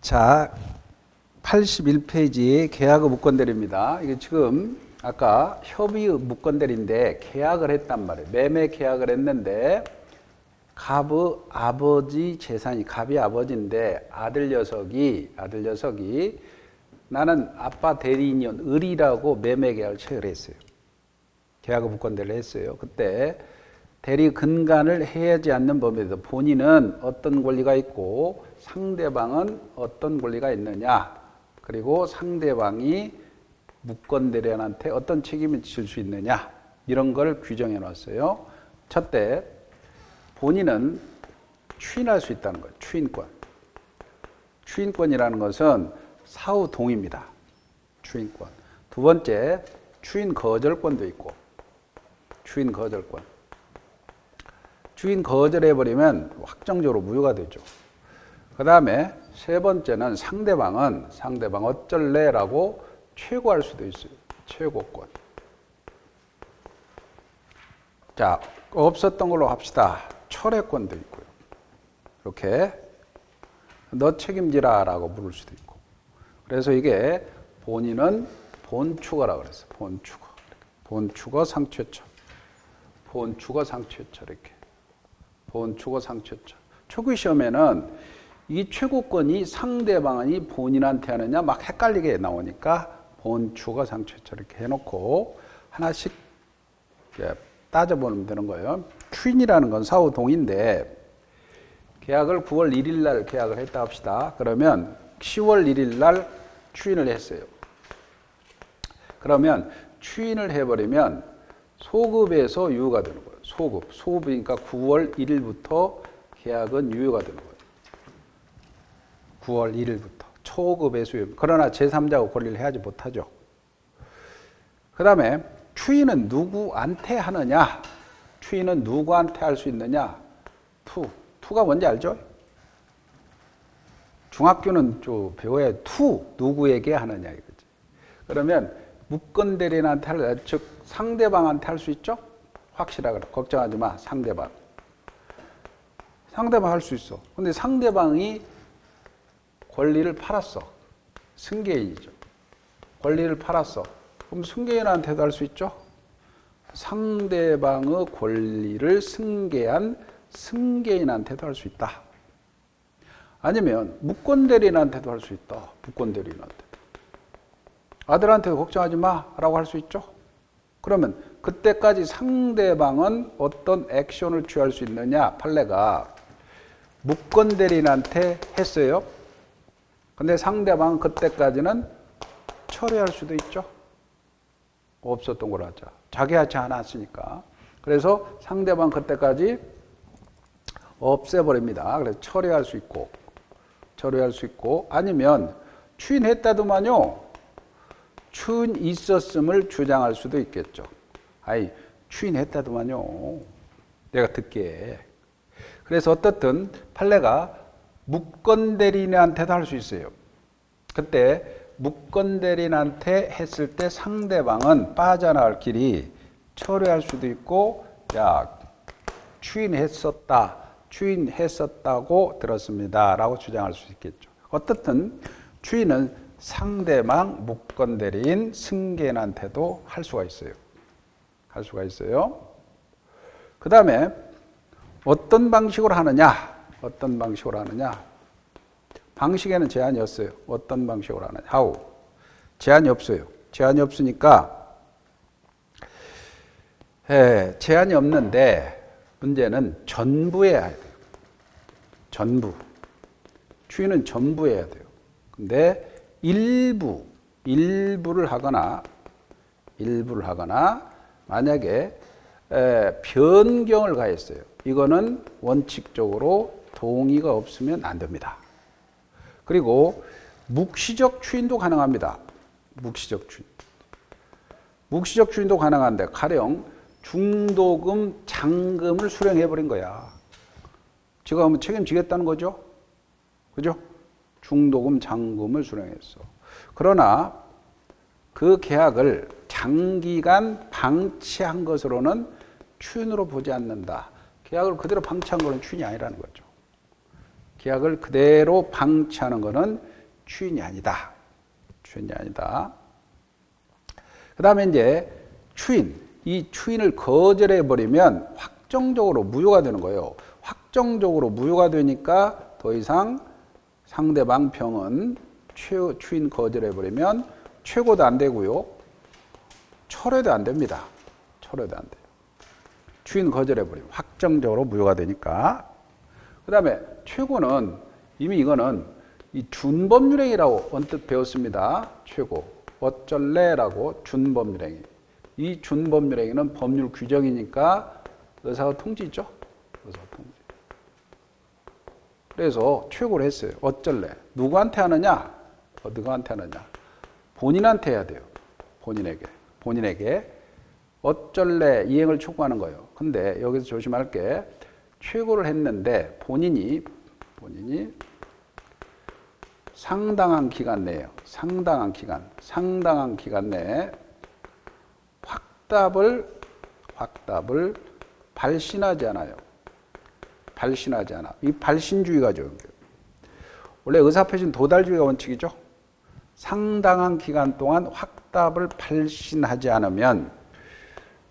자, 81페이지의 계약의 무건대리입니다. 이게 지금 아까 협의의 무건대리인데 계약을 했단 말이에요. 매매 계약을 했는데 갑의 아버지 재산이 갑이 아버지인데 아들 녀석이 나는 아빠 대리인이온 을이라고 매매 계약을 체결했어요. 계약의 무건대리를 했어요. 그때 대리 근간을 해야지 않는 범위에서 본인은 어떤 권리가 있고 상대방은 어떤 권리가 있느냐, 그리고 상대방이 무건대리인한테 어떤 책임을 질 수 있느냐, 이런 걸 규정해 놨어요. 첫째, 본인은 추인할 수 있다는 거예요. 추인권. 추인권이라는 것은 사후 동의입니다. 추인권. 두 번째, 추인 거절권도 있고, 추인 거절권. 추인 거절해버리면 확정적으로 무효가 되죠. 그 다음에 세 번째는 상대방 어쩔래라고 최고할 수도 있어요. 최고권. 자, 없었던 걸로 합시다. 철회권도 있고요. 이렇게 너 책임지라라고 물을 수도 있고. 그래서 이게 본인은 본추거라고 그랬어요. 본추거. 본추거 상최처. 본추거 상최처 이렇게. 본추거 상최처. 초기 시험에는 이 최고권이 상대방이 본인한테 하느냐 막 헷갈리게 나오니까 본추거 상최처 이렇게 해놓고 하나씩 따져보면 되는 거예요. 추인이라는 건 사후 동의인데 계약을 9월 1일 날 계약을 했다 합시다. 그러면 10월 1일 날 추인을 했어요. 그러면 추인을 해버리면 소급에서 유효가 되는 거예요. 소급이니까 9월 1일부터 계약은 유효가 되는 거예요. 9월 1일부터 초급에서 유효. 그러나 제3자가 권리를 해야지 못하죠. 그 다음에 추인은 누구한테 하느냐? 추인은 누구한테 할 수 있느냐? 투가 뭔지 알죠? 중학교는 좀 배워야 누구에게 하느냐 이거지. 그러면 무건대리인한테 즉 상대방한테 할 수 있죠? 확실하게 걱정하지 마. 상대방 할 수 있어. 근데 상대방이 권리를 팔았어. 승계인이죠. 권리를 팔았어. 그럼 승계인한테도 할 수 있죠? 상대방의 권리를 승계한 승계인한테도 할 수 있다. 아니면 무건대리인한테도 할 수 있다. 무건대리인한테. 아들한테도 걱정하지 마라고 할 수 있죠. 그러면 그때까지 상대방은 어떤 액션을 취할 수 있느냐? 판례가 무건대리인한테 했어요. 근데 상대방은 그때까지는 처리할 수도 있죠. 없었던 걸 하자. 자기하지 않았으니까. 그래서 상대방 그때까지 없애버립니다. 그래서 처리할 수 있고 아니면 추인했다더만요. 추인 있었음을 주장할 수도 있겠죠. 아니 추인했다더만요. 내가 듣기에. 그래서 어떻든 판례가 무건대리인한테도 할 수 있어요. 그때 무건대리인한테 했을 때 상대방은 빠져나갈 길이 처리할 수도 있고, 야, 추인했었다고 들었습니다. 라고 주장할 수 있겠죠. 어떻든 추인은 상대방 무건대리인 승계인한테도 할 수가 있어요. 그 다음에 어떤 방식으로 하느냐? 방식에는 제한이 없어요. 어떤 방식으로 하느냐? how? 제한이 없어요. 제한이 없으니까 제한이 없는데 문제는 전부 해야 돼요. 전부. 추인은 전부 해야 돼요. 근데 일부를 하거나 만약에 변경을 가했어요. 이거는 원칙적으로 동의가 없으면 안 됩니다. 그리고 묵시적 추인도 가능합니다. 묵시적 추인도 가능한데 가령 중도금, 잔금을 수령해버린 거야. 지가 하면 책임지겠다는 거죠. 그죠? 중도금, 잔금을 수령했어. 그러나 그 계약을 장기간 방치한 것으로는 추인으로 보지 않는다. 계약을 그대로 방치한 것은 추인이 아니라는 거죠. 계약을 그대로 방치하는 것은 추인이 아니다. 추인이 아니다. 그 다음에 이제 추인. 이 추인을 거절해버리면 확정적으로 무효가 되는 거예요. 확정적으로 무효가 되니까 더 이상 상대방 병은 추인 거절해버리면 최고도 안 되고요. 철회도 안 됩니다. 철회도 안 돼요. 추인 거절해버리면 확정적으로 무효가 되니까. 그 다음에 최고는 이미 이거는 이 준법률행위라고 언뜻 배웠습니다. 최고. 어쩔래라고 준법률행위. 이 준법률행위는 법률 규정이니까 의사가 통지죠. 의사가 통지. 그래서 최고를 했어요. 어쩔래. 누구한테 하느냐? 누구한테 하느냐? 본인한테 해야 돼요. 본인에게. 어쩔래 이행을 촉구하는 거예요. 근데 여기서 조심할 게 최고를 했는데 본인이 상당한 기간 내에요. 상당한 기간 내에 확답을 발신하지 않아요. 발신하지 않아. 이 발신주의가 좋은 거예요. 원래 의사표시는 도달주의가 원칙이죠. 상당한 기간 동안 확답을 발신하지 않으면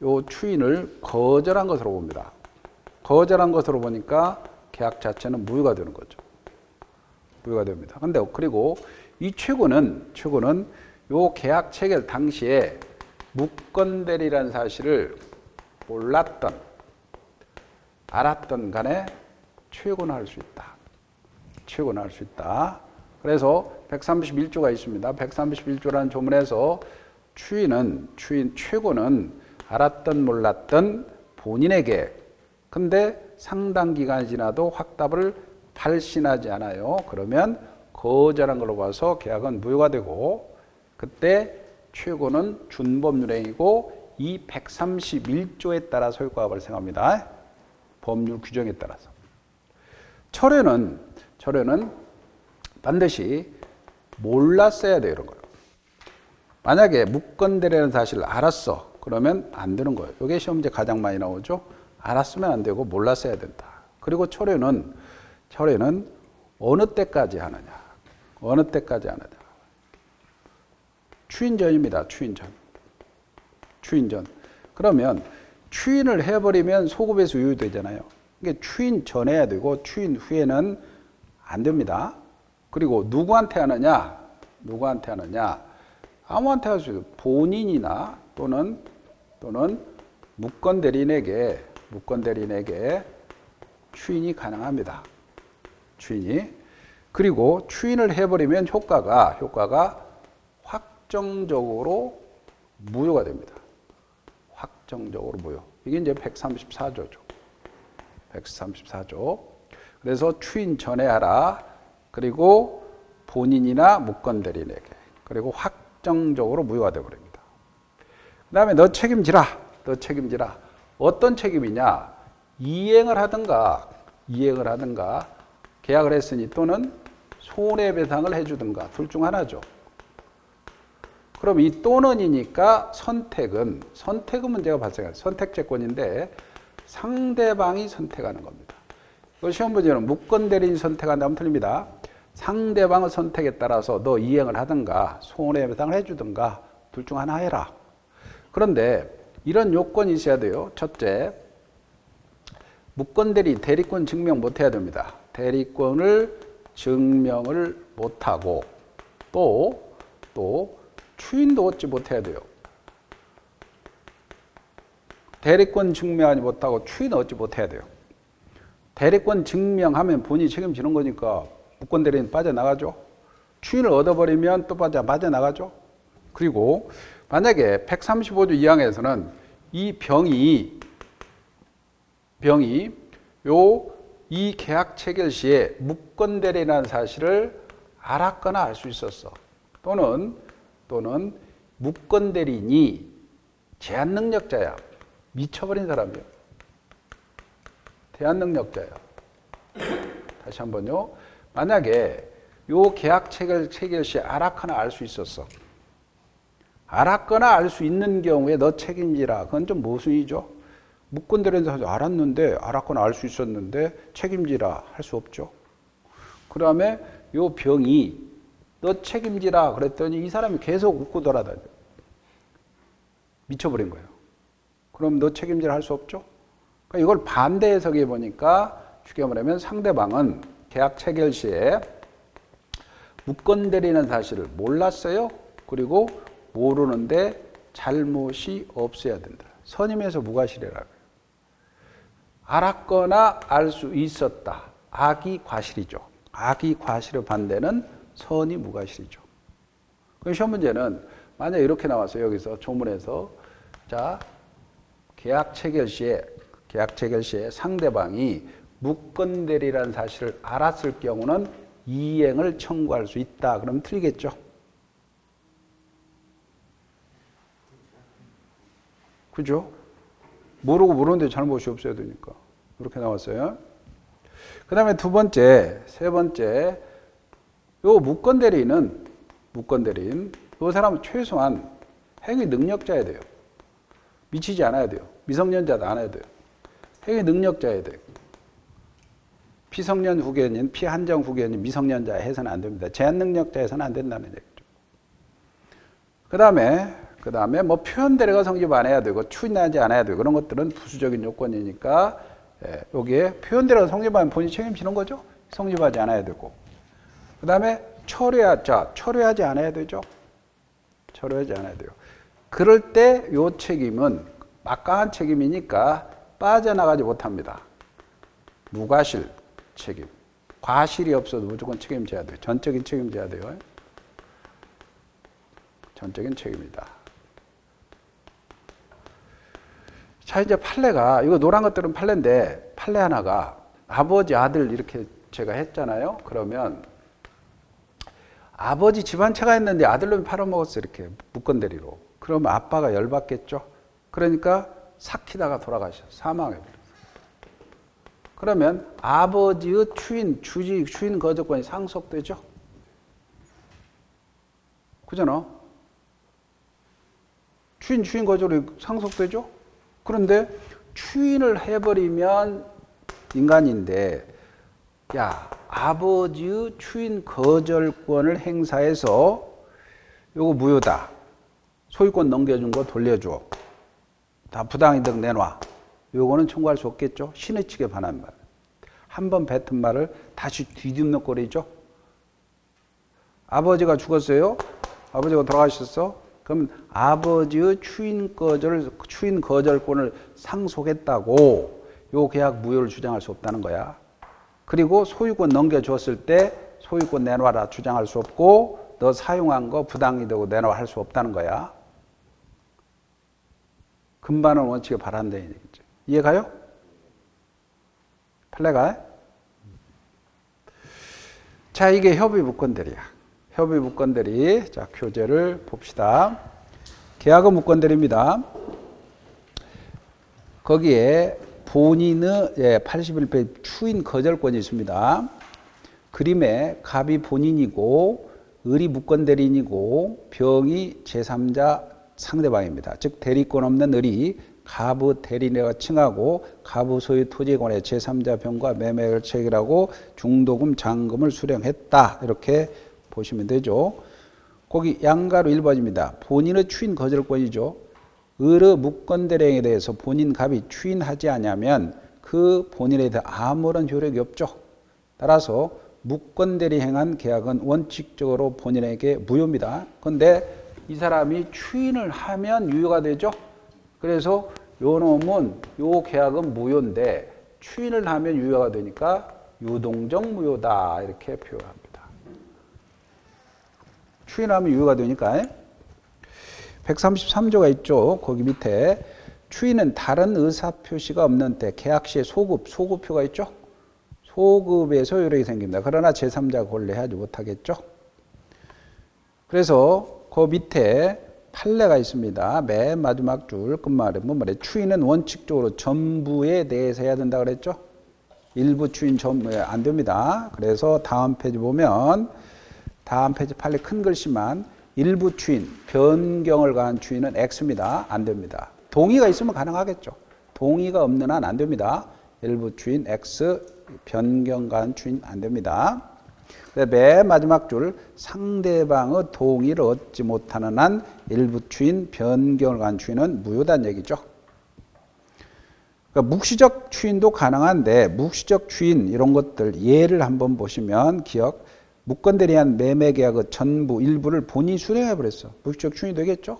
요 추인을 거절한 것으로 봅니다. 거절한 것으로 보니까 계약 자체는 무효가 되는 거죠. 무효가 됩니다. 근데 그리고 이 최고는 요 계약 체결 당시에 무건대리라는 사실을 알았던 간에 최고는 할 수 있다. 최고는 할 수 있다. 그래서 131조가 있습니다. 131조라는 조문에서 최고는 알았던 몰랐던 본인에게 근데 상당 기간이 지나도 확답을 발신하지 않아요. 그러면 거절한 걸로 봐서 계약은 무효가 되고 그때 최고는 준법률행위고 이 131조에 따라서 효과가 발생합니다. 법률 규정에 따라서. 철회는 반드시 몰랐어야 돼요. 이런 거예요. 만약에 무건대리라는 사실을 알았어. 그러면 안 되는 거예요. 이게 시험 문제 가장 많이 나오죠. 알았으면 안 되고 몰랐어야 된다. 그리고 철회는 어느 때까지 하느냐. 추인전입니다. 추인전. 그러면 추인을 해버리면 소급에서 유효되잖아요. 이게 추인 전에 해야 되고 추인 후에는 안 됩니다. 그리고 누구한테 하느냐? 아무한테 할 수 있어요. 본인이나 또는 무건대리인에게 추인이 가능합니다. 추인이. 그리고 추인을 해버리면 효과가 확정적으로 무효가 됩니다. 확정적으로 무효. 이게 이제 134조죠. 134조. 그래서 추인 전에 하라. 그리고 본인이나 무건대리인에게. 그리고 확정적으로 무효가 되어버립니다. 그 다음에 너 책임지라. 어떤 책임이냐? 이행을 하든가 계약을 했으니 또는 손해배상을 해주든가 둘 중 하나죠. 그럼 이 또는이니까 선택은 문제가 발생해요. 선택제권인데 상대방이 선택하는 겁니다. 시험 문제는 무건대리인이 선택한다면 틀립니다. 상대방의 선택에 따라서 너 이행을 하든가 손해배상을 해주든가 둘 중 하나 해라. 그런데 이런 요건이 있어야 돼요. 첫째, 대리권 증명 못해야 됩니다. 대리권을 증명을 못하고 또 추인도 얻지 못해야 돼요. 대리권 증명하지 못하고 추인 얻지 못해야 돼요. 대리권 증명하면 본인이 책임지는 거니까 무건대리인 빠져나가죠. 추인을 얻어버리면 또 빠져나가죠. 그리고 만약에 135조 2항에서는 이 병이 이 계약 체결 시에 무건대리라는 사실을 알았거나 알 수 있었어. 또는 무건대리인이 제한능력자야. 미쳐버린 사람이야. 제한능력자야. 다시 한번요. 만약에 요 계약 체결 시에 알았거나 알 수 있었어. 알았거나 알 수 있는 경우에 너 책임지라. 그건 좀 모순이죠. 무건대리인한테 알았거나 알 수 있었는데 책임지라 할 수 없죠. 그 다음에 요 병이 너 책임지라 그랬더니 이 사람이 계속 웃고 돌아다녀. 미쳐버린 거예요. 그럼 너 책임질 할 수 없죠? 그러니까 이걸 반대 해석해 보니까 쉽게 말하면 상대방은 계약 체결 시에 무건대리라는 사실을 몰랐어요. 그리고 모르는데 잘못이 없어야 된다. 선임에서 무과실이라고요. 알았거나 알 수 있었다. 악이 과실이죠. 악이 과실의 반대는 선이 무과실이죠. 그럼 시험 문제는 만약 이렇게 나왔어요. 여기서 조문에서 자 계약 체결 시에 상대방이 무건대리라는 사실을 알았을 경우는 이행을 청구할 수 있다. 그러면 틀리겠죠. 그죠? 모르고 모르는데 잘못이 없어야 되니까. 이렇게 나왔어요. 그 다음에 세 번째, 요 무건대리인, 요 사람은 최소한 행위 능력자여야 돼요. 미치지 않아야 돼요. 미성년자도 안 해야 돼요. 행위 능력자여야 돼요. 피성년 후견인, 피한정 후견인, 미성년자 해서는 안 됩니다. 제한 능력자 해서는 안 된다는 얘기죠. 그 다음에 뭐 표현대리가 성립 안 해야 되고 추인하지 않아야 되고 그런 것들은 부수적인 요건이니까 여기에 표현대리가 성립하면 본인이 책임지는 거죠. 성립하지 않아야 되고. 그 다음에 철회하지 않아야 되죠. 철회하지 않아야 돼요. 그럴 때 요 책임은 막강한 책임이니까 빠져나가지 못합니다. 무과실 책임. 과실이 없어도 무조건 책임져야 돼요. 전적인 책임져야 돼요. 전적인 책임이다. 자, 이제 판례가, 이거 노란 것들은 판례인데, 판례 하나가 아버지, 아들 이렇게 제가 했잖아요. 그러면 아버지 집안채가 있는데 아들놈이 팔아먹었어. 이렇게 무건대리로. 그러면 아빠가 열받겠죠. 그러니까 삭히다가 돌아가셔. 사망해버렸어. 그러면 아버지의 주인 거저권이 상속되죠. 그잖아. 주인 거저로 상속되죠. 그런데 추인을 해버리면 인간인데, 야, 아버지의 추인 거절권을 행사해서 요거 무효다. 소유권 넘겨준 거 돌려줘. 다 부당이득 내놔. 요거는 청구할 수 없겠죠. 신의 측에 반한 말. 한 번 뱉은 말을 다시 뒤집는 꼴이죠. 아버지가 죽었어요. 아버지가 돌아가셨어. 그럼 아버지의 추인 거절권을 상속했다고 요 계약 무효를 주장할 수 없다는 거야. 그리고 소유권 넘겨줬을 때 소유권 내놔라 주장할 수 없고 너 사용한 거 부당이득으로 내놔 할 수 없다는 거야. 금반은 원칙에 반한다는 얘기죠. 이해가요? 판례가? 자, 이게 협의무건대리야. 협의무건대리. 자, 교재를 봅시다. 계약은 무건대리입니다. 거기에 본인의 81페이지 추인 거절권이 있습니다. 그림에 갑이 본인이고 을이 무건대리인이고 병이 제3자 상대방입니다. 즉 대리권 없는 을이 갑의 대리인이라고 칭하고 갑의 소유 토지에 관해 제3자 병과 매매를 체결하고 중도금 잔금을 수령했다. 이렇게 보시면 되죠. 거기 양가로 1번입니다. 본인의 추인 거절권이죠. 을의 무건대리행에 대해서 본인 갑이 추인하지 않으면 그 본인에 대해 아무런 효력이 없죠. 따라서 무건대리 행한 계약은 원칙적으로 본인에게 무효입니다. 그런데 이 사람이 추인을 하면 유효가 되죠. 그래서 요 놈은 요 계약은 무효인데 추인을 하면 유효가 되니까 유동적 무효다 이렇게 표현합니다. 추인하면 유효가 되니까 133조가 있죠. 거기 밑에 추인은 다른 의사표시가 없는 때 계약 시에 소급표가 있죠. 소급에서 요력이 생깁니다. 그러나 제3자가 권리하지 못하겠죠. 그래서 그 밑에 판례가 있습니다. 맨 마지막 줄 끝말에 뭐말에 추인은 원칙적으로 전부에 대해서 해야 된다 그랬죠. 일부 추인 전부에 안 됩니다. 그래서 다음 페이지 보면 다음 페이지 판례 큰 글씨만 일부 추인, 변경을 가한 추인은 X입니다. 안 됩니다. 동의가 있으면 가능하겠죠. 동의가 없는 한 안 됩니다. 일부 추인 X, 변경 가한 추인 안 됩니다. 맨 마지막 줄 상대방의 동의를 얻지 못하는 한 일부 추인, 변경을 간 추인은 무효다는 얘기죠. 그러니까 묵시적 추인도 가능한데 묵시적 추인 이런 것들 예를 한번 보시면 기억 무건대리에 의한 매매계약의 전부 일부를 본인이 수령해 버렸어. 묵시적 추인이 되겠죠.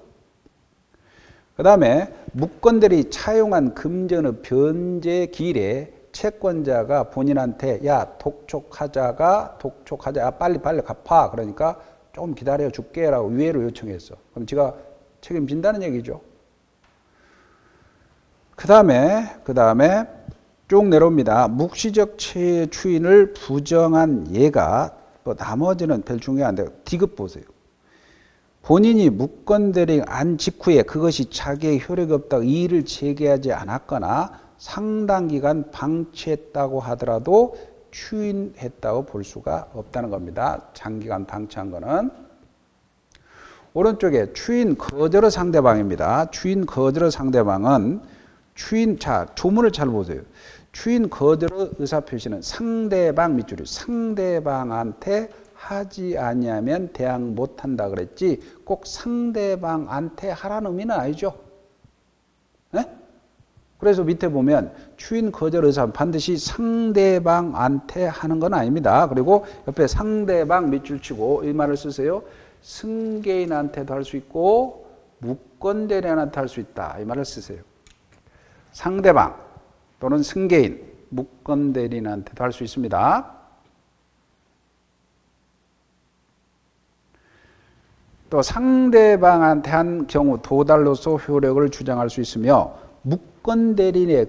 그 다음에 무건대리 차용한 금전의 변제 기일에 채권자가 본인한테 야 독촉하자 야 빨리 갚아 그러니까 조금 기다려 줄게 라고 위해로 요청했어. 그럼 지가 책임진다는 얘기죠. 그 다음에 쭉 내려옵니다. 묵시적 추인을 부정한 예가 또 나머지는 별 중요한데 디귿 보세요. 본인이 무건대리 안 직후에 그것이 자기의 효력이 없다고 이의를 제기하지 않았거나 상당 기간 방치했다고 하더라도 추인했다고 볼 수가 없다는 겁니다. 장기간 방치한 거는. 오른쪽에 추인 거절의 상대방입니다. 추인 거절의 상대방은 조문을 잘 보세요. 추인 거절의 의사표시는 상대방 밑줄이 상대방한테 하지 아니하면 대항 못한다 그랬지 꼭 상대방한테 하라는 의미는 아니죠. 네? 그래서 밑에 보면 추인 거절 의사는 반드시 상대방한테 하는 건 아닙니다. 그리고 옆에 상대방 밑줄 치고 이 말을 쓰세요. 승계인한테도 할 수 있고 무건대리인한테 할 수 있다. 이 말을 쓰세요. 상대방 또는 승계인, 무건대리인한테도 할 수 있습니다. 또 상대방한테 한 경우 도달로서 효력을 주장할 수 있으며 무건대리인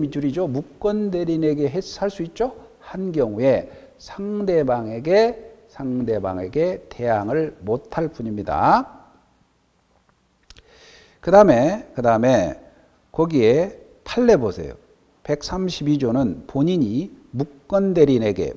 밑줄이죠. 무건대리인에게 할 수 있죠. 한 경우에 상대방에게 대항을 못할 뿐입니다. 그 다음에 거기에 판례 보세요. 132조는 본인이 무건대리인에게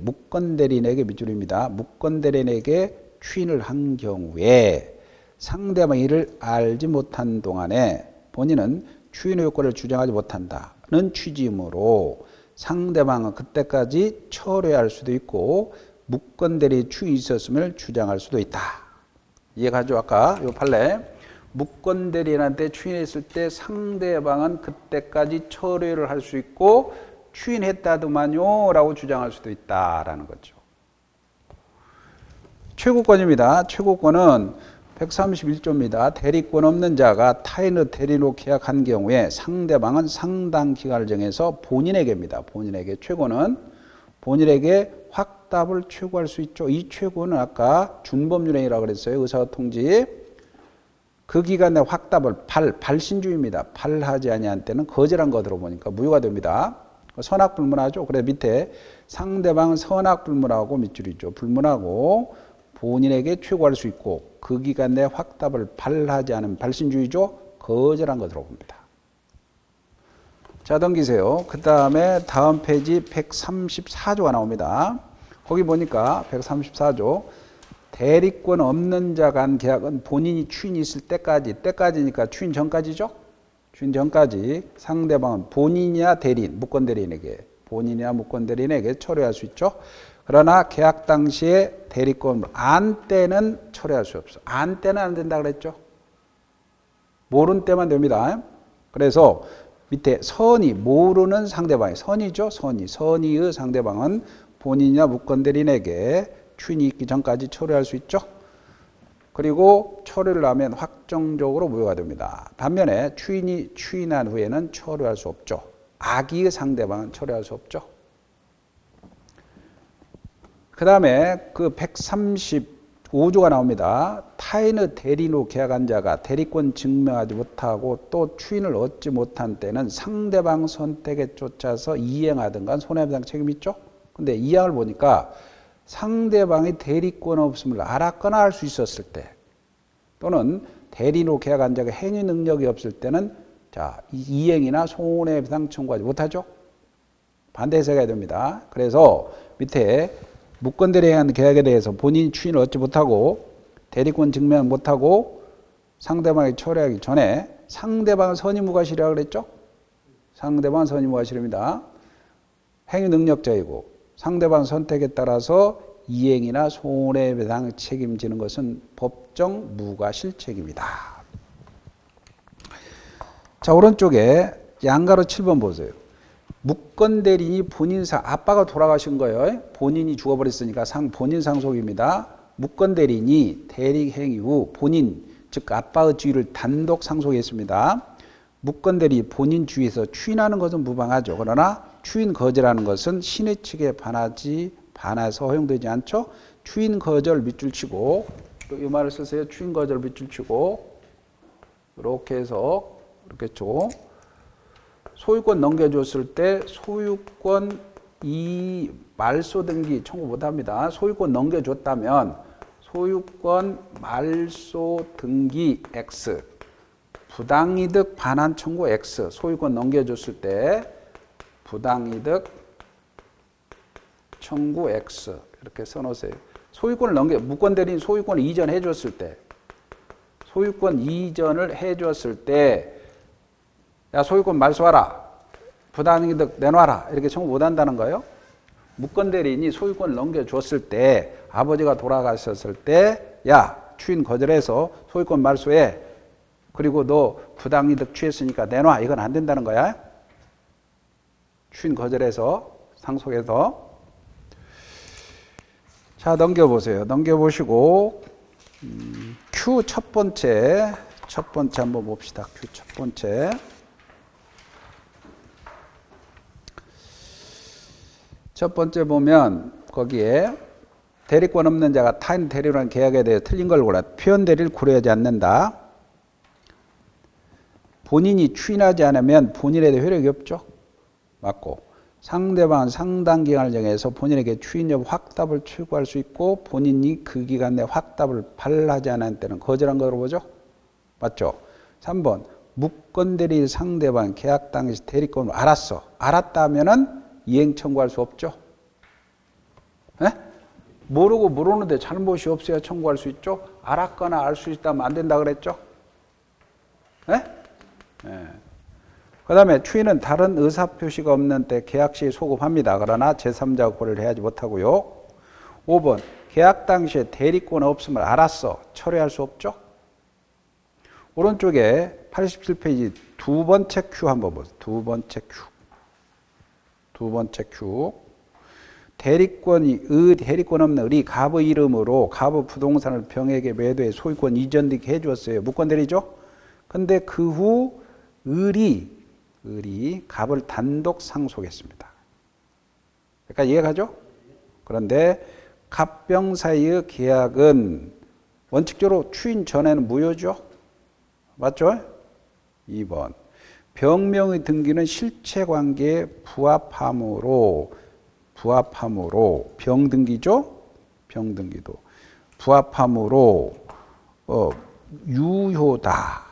밑줄입니다. 무건대리인에게 추인을 한 경우에 상대방이 이를 알지 못한 동안에 본인은 추인의 효과를 주장하지 못한다는 취지이므로 상대방은 그때까지 철회할 수도 있고 무건대리 추인이 있었음을 주장할 수도 있다. 이해가죠? 아까 요 판례. 무건대리인한테 추인했을 때 상대방은 그때까지 철회를 할 수 있고 추인했다더만요 라고 주장할 수도 있다라는 거죠. 최고권입니다. 최고권은 131조입니다. 대리권 없는 자가 타인의 대리로 계약한 경우에 상대방은 상당 기간을 정해서 본인에게입니다. 본인에게 최고는 본인에게 확답을 최고할 수 있죠. 이 최고는 아까 준법률행위라고 그랬어요. 의사소통지. 그 기간 내 확답을 발신주의입니다. 발하지 아니한 때는 거절한 거 들어보니까 무효가 됩니다. 선악불문하죠. 그래 밑에 상대방은 선악불문하고 밑줄이죠. 불문하고 본인에게 최고할 수 있고 그 기간 내 확답을 발하지 않은 발신주의죠. 거절한 거 들어봅니다. 자, 넘기세요. 그 다음에 다음 페이지 134조가 나옵니다. 거기 보니까 134조 대리권 없는 자 간 계약은 본인이 추인이 있을 때까지니까 추인 전까지죠. 추인 전까지 상대방은 본인이나 대리인, 무건대리인에게 철회할 수 있죠. 그러나 계약 당시에 대리권 안 때는 철회할 수 없어. 안 때는 안 된다 그랬죠. 모르는 때만 됩니다. 그래서 밑에 선의, 모르는 상대방이 선의죠. 선의의 상대방은 본인이나 무건대리인에게 추인이 있기 전까지 철회할 수 있죠. 그리고 철회를 하면 확정적으로 무효가 됩니다. 반면에 추인이 추인한 후에는 철회할 수 없죠. 악의의 상대방은 철회할 수 없죠. 그 다음에 그 135조가 나옵니다. 타인의 대리인으로 계약한 자가 대리권 증명하지 못하고 또 추인을 얻지 못한 때는 상대방 선택에 쫓아서 이행하든가 손해배상 책임이 있죠. 근데 이 항을 보니까 상대방이 대리권 없음을 알았거나 알 수 있었을 때 또는 대리인으로 계약한 자가 행위 능력이 없을 때는 자, 이행이나 손해배상 청구하지 못하죠. 반대 해석해야 됩니다. 그래서 밑에 무건대리인 계약에 대해서 본인이 추인을 얻지 못하고 대리권 증명 못하고 상대방이 철회하기 전에 상대방은 선의무과실이라고 그랬죠. 상대방은 선의무과실입니다. 행위 능력자이고 상대방 선택에 따라서 이행이나 손해배상 책임지는 것은 법정 무과실책입니다. 자, 오른쪽에 양가로 7번 보세요. 무건대리인이 본인상, 아빠가 돌아가신 거예요. 본인이 죽어버렸으니까 본인 상속입니다. 무건대리인이 대리행위 후 본인, 즉 아빠의 주의를 단독 상속했습니다. 무건대리 본인 주의에서 추인하는 것은 무방하죠. 그러나 추인 거절하는 것은 신의 측에 반해서 허용되지 않죠. 추인 거절 밑줄 치고, 또 이 말을 쓰세요. 추인 거절 밑줄 치고, 이렇게 해서 이렇게 줘. 소유권 넘겨줬을 때 소유권 이 말소 등기 청구 못합니다. 소유권 넘겨줬다면 소유권 말소 등기 X, 부당이득 반환 청구 X, 소유권 넘겨줬을 때 부당이득 청구 X 이렇게 써놓으세요. 소유권을 무건대리인 소유권을 이전해 줬을 때, 소유권 이전을 해줬을 때, 야 소유권 말소하라, 부당이득 내놔라 이렇게 청구 못한다는 거예요. 무건대리인이 소유권을 넘겨줬을 때, 아버지가 돌아가셨을 때, 야 추인 거절해서 소유권 말소해, 그리고 너 부당이득 취했으니까 내놔, 이건 안 된다는 거야. 추인 거절해서 상속해서. 자, 넘겨보세요. 넘겨보시고 Q 첫 번째 한번 봅시다. Q 첫 번째. 첫 번째 보면 거기에 대리권 없는 자가 타인 대리로는 계약에 대해 틀린 걸 고라. 표현 대리를 고려하지 않는다. 본인이 추인하지 않으면 본인에 대해 효력이 없죠. 맞고. 상대방은 상당 기간을 정해서 본인에게 추인 여부 확답을 청구할 수 있고, 본인이 그 기간 내 확답을 발하지 않은 때는 거절한 거로 보죠. 맞죠? 3번. 무건대리 상대방 계약 당시 대리권을 알았어. 알았다면은 이행 청구할 수 없죠. 네? 모르고 모르는데 잘못이 없어야 청구할 수 있죠. 알았거나 알 수 있다면 안 된다 그랬죠. 네? 네. 그 다음에 추인은 다른 의사표시가 없는 때 계약 시 소급합니다. 그러나 제3자가 고려를 하지 못하고요. 5번. 계약 당시에 대리권 없음을 알았어. 철회할 수 없죠. 오른쪽에 87페이지 두 번째 Q 한번 보세요. 두 번째 Q. 대리권 없는 을이 갑의 이름으로 갑의 부동산을 병에게 매도해 소유권 이전 등기 해주었어요. 무건대리죠. 근데 그 후 을이 갑을 단독 상속했습니다. 그러니까 이해가죠? 그런데 갑병 사이의 계약은 원칙적으로 추인 전에는 무효죠. 맞죠? 2번. 병명의 등기는 실체관계에 부합함으로 병등기죠? 병등기도 부합함으로 유효다.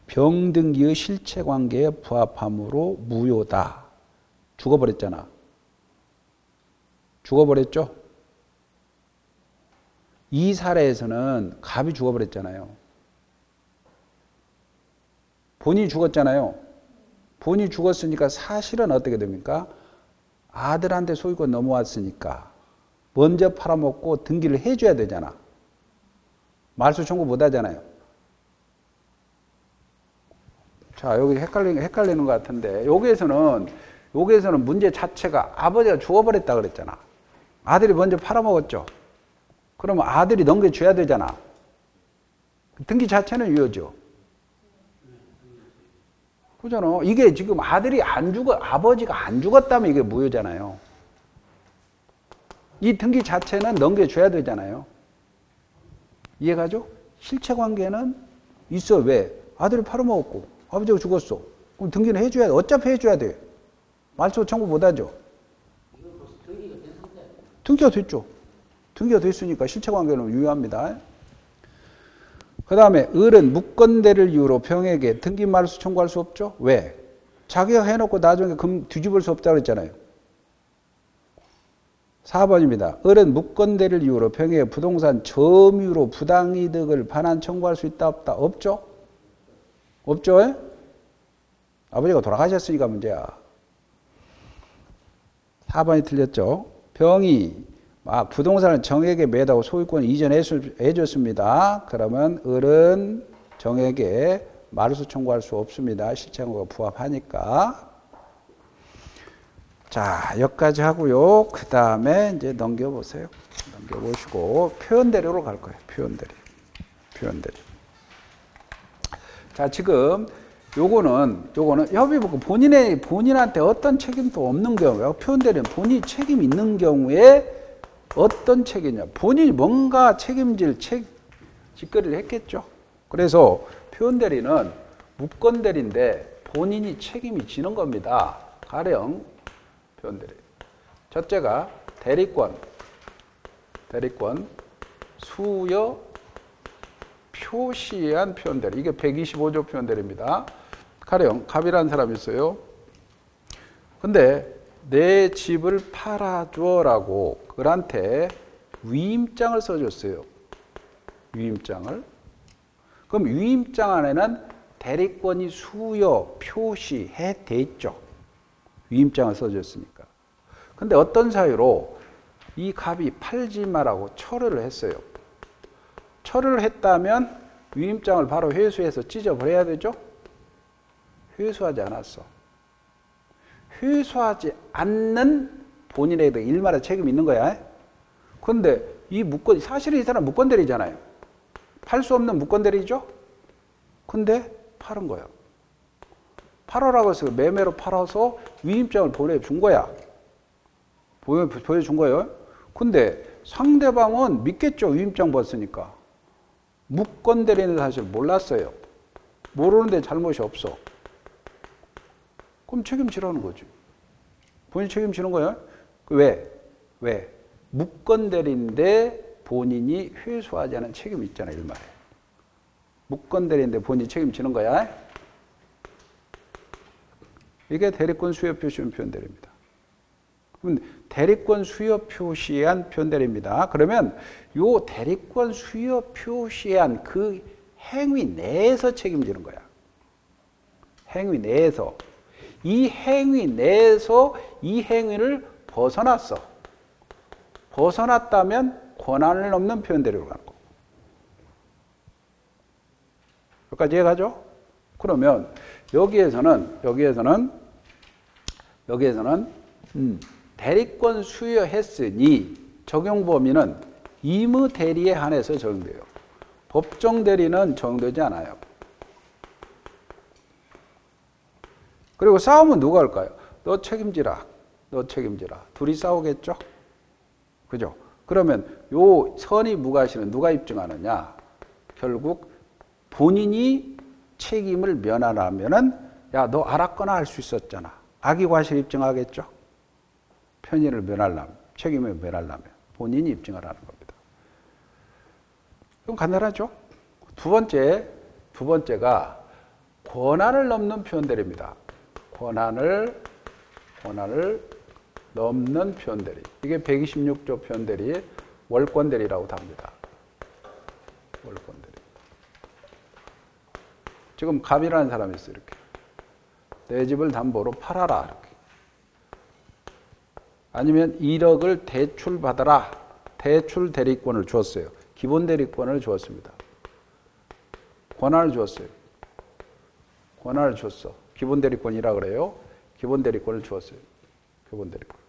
병등기의 실체관계에 부합함으로 무효다. 죽어버렸잖아. 죽어버렸죠? 이 사례에서는 갑이 죽어버렸잖아요. 본인이 죽었잖아요. 본인이 죽었으니까 사실은 어떻게 됩니까? 아들한테 소유권 넘어왔으니까 먼저 팔아먹고 등기를 해줘야 되잖아. 말소 청구 못 하잖아요. 자, 여기 헷갈리는 것 같은데, 여기에서는 문제 자체가 아버지가 죽어버렸다 그랬잖아. 아들이 먼저 팔아먹었죠. 그러면 아들이 넘겨줘야 되잖아. 등기 자체는 유효죠. 그잖아. 이게 지금 아버지가 안 죽었다면 이게 무효잖아요. 이 등기 자체는 넘겨줘야 되잖아요. 이해가죠? 실체관계는 있어. 왜? 아들이 팔아먹었고 아버지가 죽었어. 그럼 등기는 해줘야 돼. 어차피 해줘야 돼. 말소 청구 못하죠. 등기가 됐죠. 등기가 됐으니까 실체관계는 유효합니다. 그 다음에 을은 무건대를 이유로 병에게 등기 말소 청구할 수 없죠. 왜? 자기가 해놓고 나중에 뒤집을 수 없다고 그랬잖아요. 4번입니다. 을은 무건대를 이유로 병에게 부동산 점유로 부당이득을 반환 청구할 수 있다 없다? 없죠. 없죠? 아버지가 돌아가셨으니까 문제야. 4번이 틀렸죠. 병이 부동산을 정에게 매도하고 소유권 이전해 줬습니다. 그러면 을은 정에게 말소 청구할 수 없습니다. 실체관계가 부합하니까. 자, 여기까지 하고요. 그 다음에 이제 넘겨보세요. 넘겨보시고 표현대로로 갈 거예요. 표현대로. 자, 지금 요거는 협의부 본인한테 어떤 책임도 없는 경우에 표현대로는 본인이 책임 있는 경우에 어떤 책임이냐. 본인이 뭔가 책임질 짓거리를 했겠죠. 그래서 표현대리는 무건대리인데 본인이 책임이 지는 겁니다. 가령 표현대리. 첫째가 대리권 수여 표시한 표현대리. 이게 125조 표현대리입니다. 가령 갑이라는 사람이 있어요. 근데 내 집을 팔아줘라고 그한테 위임장을 써줬어요. 위임장을. 그럼 위임장 안에는 대리권이 수여 표시해 돼 있죠. 위임장을 써줬으니까. 근데 어떤 사유로 이 갑이 팔지 말라고 철회를 했어요. 철회를 했다면 위임장을 바로 회수해서 찢어버려야 되죠? 회수하지 않았어. 회수하지 않는 본인에게 일말의 책임이 있는 거야. 그런데 사실은 이 사람 무건대리잖아요. 팔 수 없는 무건대리죠? 근데 팔은 거야. 팔으라고 해서 매매로 팔아서 위임장을 보내준 거야. 보여준 거예요. 근데 상대방은 믿겠죠. 위임장 봤으니까. 무건대리는 사실 몰랐어요. 모르는데 잘못이 없어. 그럼 책임지라는 거지. 본인이 책임지는 거야. 왜? 무건대리인데 본인이 회수하지 않은 책임이 있잖아요. 일말에. 무건대리인데 본인이 책임지는 거야. 이게 대리권 수여 표시한 표현대리입니다. 그럼 대리권 수여 표시한 표현대리입니다. 그러면 요 대리권 수여 표시한 그 행위 내에서 책임지는 거야. 행위 내에서. 이 행위 내에서 이 행위를 벗어났어. 벗어났다면 권한을 넘는 표현대리로 가는 거고. 여기까지 이해가죠? 그러면 여기에서는 대리권 수여했으니 적용 범위는 임의 대리에 한해서 적용돼요. 법정 대리는 적용되지 않아요. 그리고 싸움은 누가 할까요? 너 책임지라. 둘이 싸우겠죠? 그죠? 그러면 요 선의 무과실은 누가 입증하느냐? 결국 본인이 책임을 면하려면은 야, 너 알았거나 할 수 있었잖아. 악의과실 입증하겠죠? 편의를 면하려면, 책임을 면하려면 본인이 입증하라는 겁니다. 그럼 간단하죠? 두 번째가 권한을 넘는 표현대리입니다. 권한을 넘는 표현대리. 이게 126조 표현대리 월권대리라고 합니다. 월권대리. 지금 갑이라는 사람이 있어요. 이렇게. 내 집을 담보로 팔아라. 이렇게. 아니면 1억을 대출받아라. 대출 대리권을 주었어요. 기본 대리권을 주었습니다. 권한을 주었어요. 권한을 줬어. 기본 대리권이라 그래요. 기본 대리권을 주었어요. 기본 대리권.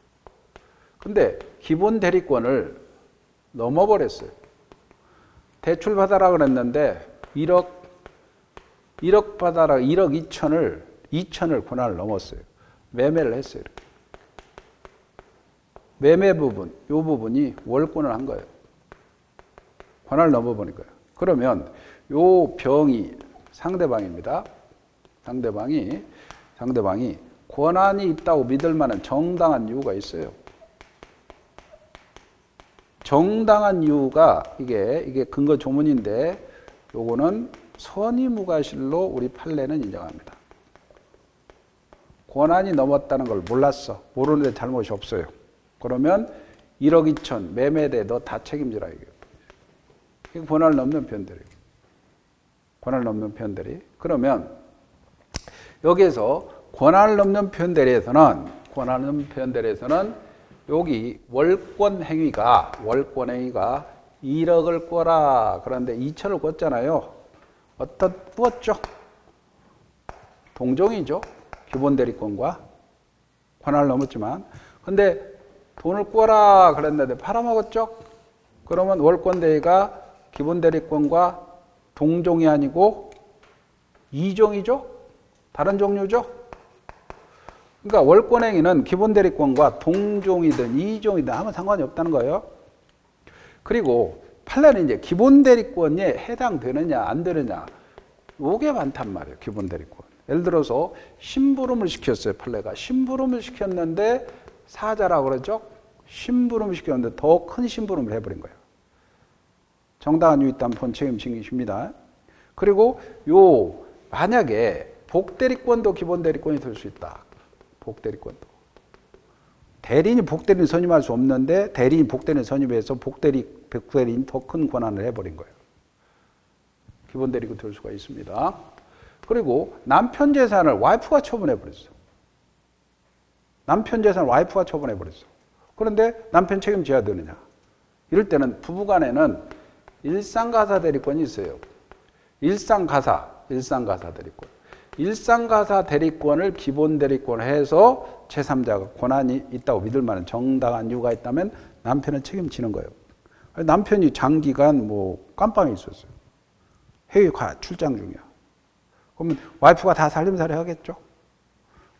근데 기본 대리권을 넘어버렸어요. 대출 받아라 그랬는데 1억 받아라 1억 2천을 권한을 넘었어요. 매매를 했어요. 이렇게. 매매 부분, 이 부분이 월권을 한 거예요. 권한을 넘어보니까요. 그러면 요 병이 상대방입니다. 상대방이 권한이 있다고 믿을 만한 정당한 이유가 있어요. 정당한 이유가 이게 근거 조문인데 요거는 선의무과실로 우리 판례는 인정합니다. 권한이 넘었다는 걸 몰랐어. 모르는데 잘못이 없어요. 그러면 1억 2천 매매대 너 다 책임지라 이게. 이게 권한을 넘는 표현들이. 권한을 넘는 표현들이. 그러면 여기에서 권한을 넘는 표현대리에서는 여기 월권 행위가 1억을 꿔라. 그런데 2천을 꿨잖아요. 어떤 꾸었죠? 동종이죠. 기본 대리권과 권한을 넘었지만. 근데 돈을 꿔라 그랬는데 팔아먹었죠? 그러면 월권 대위가 기본 대리권과 동종이 아니고 이종이죠? 다른 종류죠? 그러니까 월권 행위는 기본 대리권과 동종이든 이종이든 아무 상관이 없다는 거예요. 그리고 판례는 이제 기본 대리권에 해당되느냐 안 되느냐 요게 많단 말이에요. 기본 대리권. 예를 들어서 심부름을 시켰어요. 판례가. 심부름을 시켰는데 사자라고 그러죠. 심부름을 시켰는데 더 큰 심부름을 해버린 거예요. 정당한 유익담 본책임 증이십니다. 그리고 만약에 복대리권도 기본 대리권이 될 수 있다. 복대리권도. 대리인이 복대리인 선임할 수 없는데 대리인이 복대리인 선임해서 복대리인 더 큰 권한을 해버린 거예요. 기본 대리권 될 수가 있습니다. 그리고 남편 재산을 와이프가 처분해버렸어. 남편 재산을 와이프가 처분해버렸어. 그런데 남편 책임져야 되느냐. 이럴 때는 부부간에는 일상가사 대리권이 있어요. 일상가사 대리권. 일상가사 대리권을 기본 대리권 해서 제3자가 권한이 있다고 믿을 만한 정당한 이유가 있다면 남편은 책임지는 거예요. 남편이 장기간 깜빵에 있었어요. 해외 출장 중이야. 그러면 와이프가 다 살림살이 하겠죠?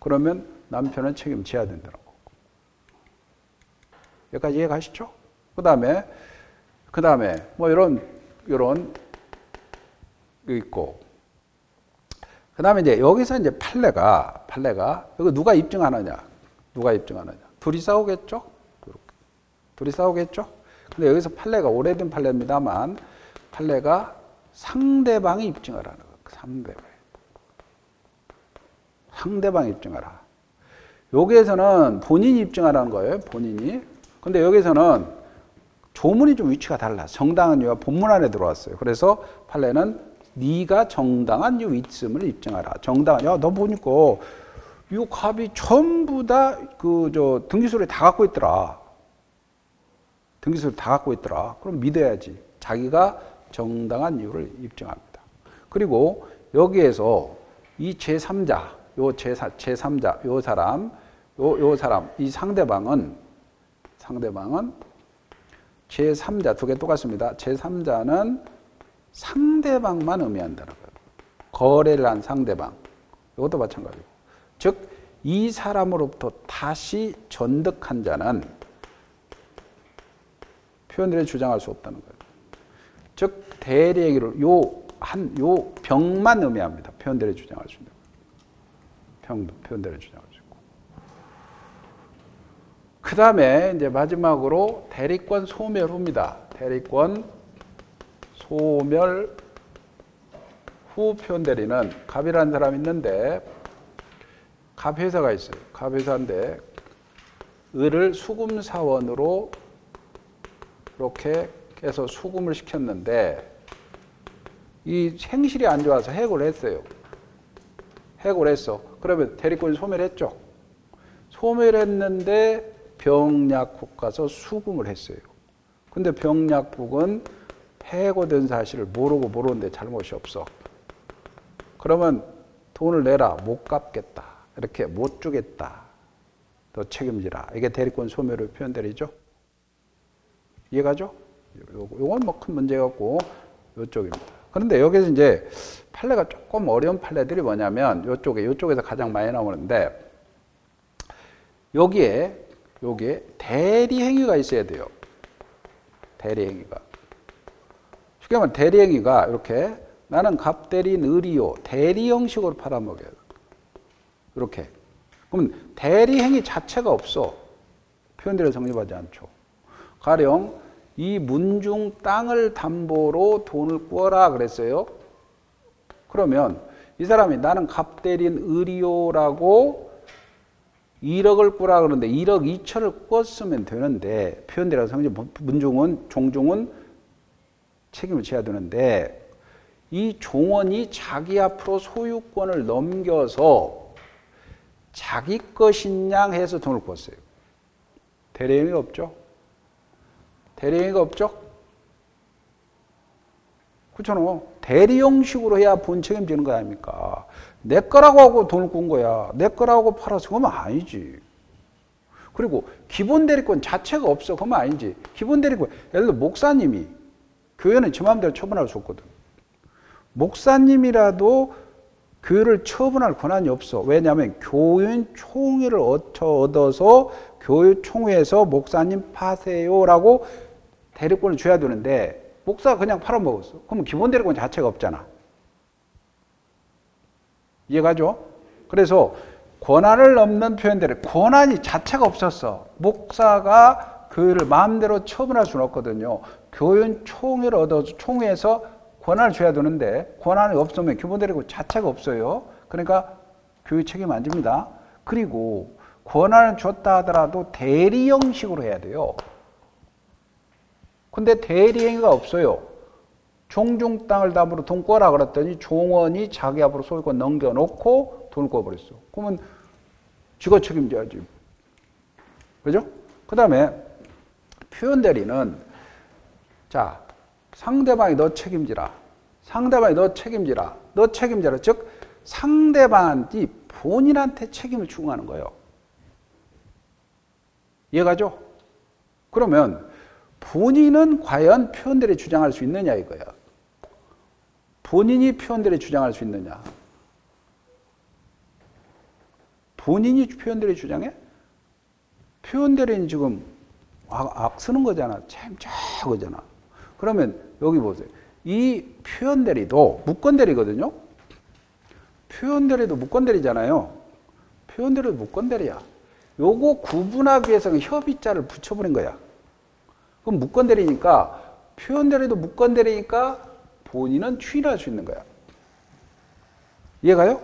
그러면 남편은 책임져야 된다는 거고. 여기까지 이해가시죠? 그 다음에 이런 있고. 그 다음에 이제 여기서 이제 판례가 이거 누가 입증하느냐? 둘이 싸우겠죠? 근데 여기서 판례가 오래된 판례입니다만 판례가 상대방이 입증하라는 거예요. 상대방이 입증하라. 여기에서는 본인이 입증하라는 거예요. 본인이. 근데 여기서는 조문이 좀 위치가 달라. 정당한 이유가 본문 안에 들어왔어요. 그래서 판례는 네가 정당한 이유 있음을 입증하라. 너 보니까 이 갑이 전부 다 등기소리 다 갖고 있더라. 그럼 믿어야지. 자기가 정당한 이유를 입증합니다. 그리고 여기에서 이 제3자, 이 상대방은 제3자 두 개 똑같습니다. 제3자는 상대방만 의미한다는 거예요. 거래를 한 상대방. 이것도 마찬가지고. 즉, 이 사람으로부터 다시 전득한 자는 표현들이 주장할 수 없다는 거예요. 즉, 대리행위를 요 병만 의미합니다. 표현들이 주장할 수 있는 거예요. 표현들이 주장할 수 있고. 그 다음에 이제 마지막으로 대리권 소멸 후입니다. 대리권 소멸 후 표현대리는 갑이라는 사람이 있는데 갑회사가 있어요. 갑회사인데 을을 수금사원으로 이렇게 해서 수금을 시켰는데 이 행실이 안 좋아서 해고를 했어요. 그러면 대리권이 소멸했죠. 소멸했는데 병약국 가서 수금을 했어요. 근데 병약국은 해고된 사실을 모르는데 잘못이 없어. 그러면 돈을 내라. 못 갚겠다. 이렇게 못 주겠다. 너 책임지라. 이게 대리권 소멸의 표현들이죠. 이해가죠? 요건 큰 문제가 없고 요쪽입니다. 그런데 여기서 이제 판례가 조금 어려운 판례들이 뭐냐면 요쪽에서 가장 많이 나오는데 여기에 대리행위가 있어야 돼요. 대리행위가. 쉽게 말하면 대리행위가 이렇게 나는 갑대리인 을이요. 대리 형식으로 팔아먹여요. 이렇게. 그럼 대리행위 자체가 없어. 표현대로 성립하지 않죠. 가령 이 문중 땅을 담보로 돈을 꾸어라 그랬어요. 그러면 이 사람이 나는 갑대리인 을이요라고 1억을 꾸라 그러는데 1억 2천을 꿨으면 되는데 표현대로 성립 종중은 책임을 져야 되는데 이 종원이 자기 앞으로 소유권을 넘겨서 자기 것인 양 해서 돈을 꿨어요. 대리행위가 없죠. 대리행위가 없죠. 그렇잖아. 대리 형식으로 해야 본 책임지는 거 아닙니까? 내 거라고 하고 돈을 꾼 거야. 내 거라고 팔아서 그러면 아니지. 그리고 기본 대리권 자체가 없어. 그러면 아니지. 기본 대리권, 예를 들어 목사님이, 교회는 지 마음대로 처분할 수 없거든. 목사님이라도 교회를 처분할 권한이 없어. 왜냐하면 교인 총회를 얻어서 교회 총회에서 목사님 파세요라고 대리권을 줘야 되는데 목사가 그냥 팔아먹었어. 그러면 기본 대리권 자체가 없잖아. 이해가죠? 그래서 권한을 넘는 표현들이 권한이 자체가 없었어. 목사가 교회를 마음대로 처분할 수는 없거든요. 교인 총회를 얻어서 총회에서 권한을 줘야 되는데 권한이 없으면 기본 대리권 자체가 없어요. 그러니까 교회 책임 안 집니다. 그리고 권한을 줬다 하더라도 대리 형식으로 해야 돼요. 근데 대리행위가 없어요. 종중 땅을 담으로 돈 꿔라 그랬더니 종원이 자기 앞으로 소유권 넘겨놓고 돈을 꿔버렸어. 그러면 지가 책임져야지. 그죠? 그 다음에 표현대리는 자 상대방이 너 책임지라. 상대방이 너 책임지라. 너 책임져라. 즉 상대방이 본인한테 책임을 추궁하는 거예요. 이해가죠? 그러면 본인은 과연 표현대리 주장할 수 있느냐 이거야. 본인이 표현대리 주장할 수 있느냐. 본인이 표현대리 주장해? 표현대리는 지금 악 쓰는 거잖아. 잼자거잖아. 그러면 여기 보세요. 이 표현대리도 무건대리거든요. 표현대리도 무건대리잖아요. 표현대리도 무건대리야. 요거 구분하기 위해서 협의자를 붙여버린 거야. 그럼 무건대리니까 표현대리도 무건대리니까 본인은 추인할 수 있는 거야. 이해가요?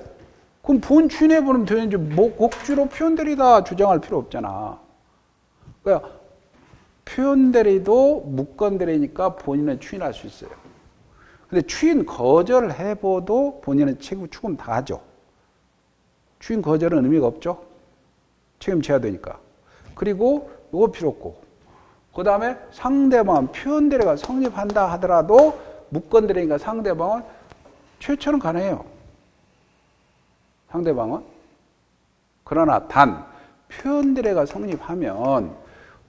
그럼 본 추인해보면 되는지 뭐 억지로 표현대리다 주장할 필요 없잖아. 그러니까 표현대리도 무건대리니까 본인은 추인할 수 있어요. 근데 추인 거절을 해봐도 본인은 책임 추금 다 하죠. 추인 거절은 의미가 없죠. 책임져야 되니까. 그리고 이거 필요 없고. 그 다음에 상대방은 표현대리가 성립한다 하더라도 무건대리니까 상대방은 최초는 가능해요. 상대방은. 그러나 단 표현대리가 성립하면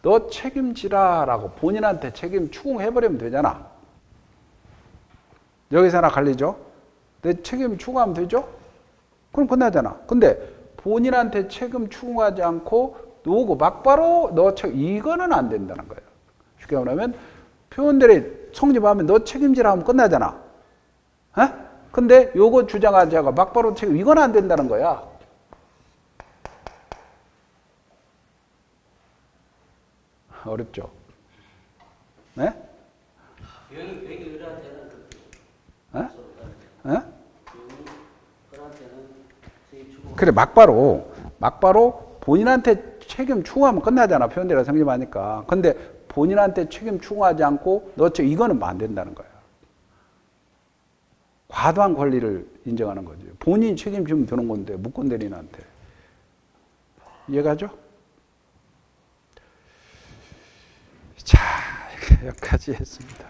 너 책임지라라고 본인한테 책임 추궁해버리면 되잖아. 여기서 하나 갈리죠? 내 책임 추궁하면 되죠? 그럼 끝나잖아. 근데 본인한테 책임 추궁하지 않고 누구 막바로 너 이거는 안 된다는 거예요. 쉽게 말하면 표현대리 성립하면 너 책임지라 하면 끝나잖아. 에? 근데 요거 주장하지 않고 막바로 책임 이건 안 된다는 거야. 어렵죠? 네? 그래 막바로 본인한테 책임 추궁하면 끝나잖아. 표현대리가 성립하니까. 근데 본인한테 책임 추궁하지 않고 너 이거는 안 된다는 거야. 과도한 권리를 인정하는 거죠. 본인이 책임지면 되는 건데 무건대리인한테. 이해가죠? 자, 여기까지 했습니다.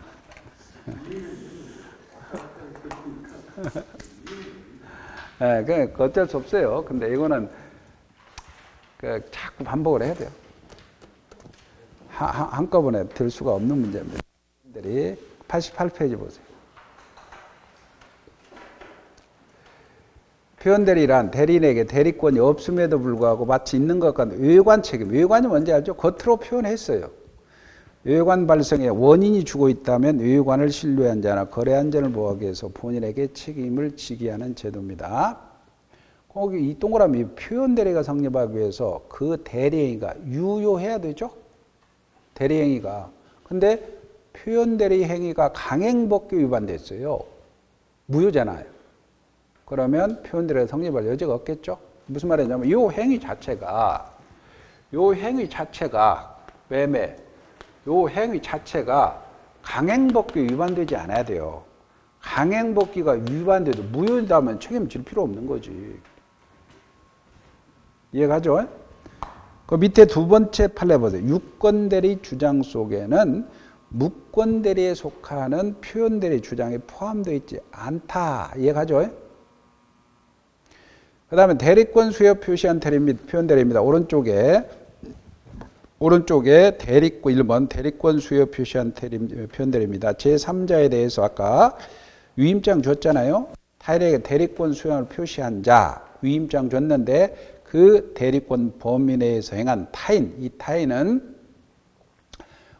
네, 그 어쩔 수 없어요. 근데 이거는 자꾸 반복을 해야 돼요. 한꺼번에 들 수가 없는 문제입니다. 88페이지 보세요. 표현대리란 대리인에게 대리권이 없음에도 불구하고 마치 있는 것 같은 외관 책임. 외관이 뭔지 알죠? 겉으로 표현했어요. 외관 발생에 원인이 주고 있다면 외관을 신뢰한 자나 거래 안전을 보호하기 위해서 본인에게 책임을 지게 하는 제도입니다. 거기 이 동그라미 표현대리가 성립하기 위해서 그 대리행위가 유효해야 되죠? 대리행위가. 근데 표현대리 행위가 강행법규 위반됐어요. 무효잖아요. 그러면 표현대리가 성립할 여지가 없겠죠? 무슨 말이냐면 이 행위 자체가 매매, 이 행위 자체가 강행법규 위반되지 않아야 돼요. 강행법규가 위반돼도 무효하다면 책임질 필요 없는 거지. 이해가죠? 그 밑에 두 번째 판례 보세요. 유권대리 주장 속에는 무권대리에 속하는 표현대리 주장이 포함되어 있지 않다. 이해가죠? 그 다음에 대리권 수여 표시한 표현대리입니다. 오른쪽에 대리권 1번 대리권 수여 표시한 표현대리입니다. 제3자에 대해서 아까 위임장 줬잖아요. 타인에게 대리권 수여를 표시한 자 위임장 줬는데 그 대리권 범위 내에서 행한 타인, 이 타인은